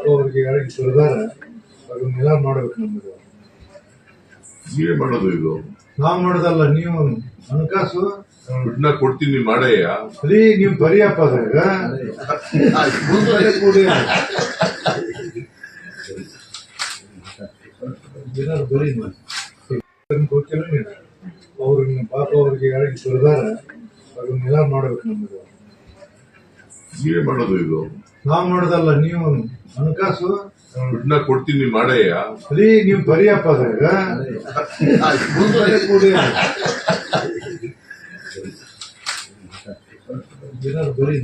ಪಾಪ ಅವ್ರಿಗೆ ಯಾರಿಗೆ ಸುರಿದಾರ ಅದನ್ನೆಲ್ಲ ಮಾಡ್ಬೇಕು ನಮ್ಗೆ. ನೀವೇ ಮಾಡೋದು ಇದು? ನಾವ್ ಮಾಡೋದಲ್ಲ, ನೀವು ಹಣಕಾಸು ದುಡ್ಡನ್ನ ಕೊಡ್ತೀನಿ ಮಾಡಯ್ಯ. ಸರಿ, ನೀವು ಬರಿಯಪ್ಪ ಅದ್ರಾಗ ಏನಾದ್ರು ಬರೀ ಗೊತ್ತಿಲ್ಲ. ನೀನು ಅವ್ರಿಗೆ ಪಾಪ ಅವ್ರಿಗೆ ಯಾರಿಗೆ ಸುರಿದಾರ ಅದನ್ನೆಲ್ಲ ಮಾಡ್ಬೇಕು ನಮ್ಗೆ. ನೀವೇ ಮಾಡೋದು ಇದು? ನಾವ್ ಮಾಡೋದಲ್ಲ, ನೀವು ಹಣಕಾಸು ದುಡ್ಡನ್ನ ಕೊಡ್ತೀನಿ ಮಾಡಯ್ಯ. ಸರಿ, ನೀವು ಬರಿಯಪ್ಪ ಅದ್ರಾಗ ಏನಾದ್ರು ಬರೀ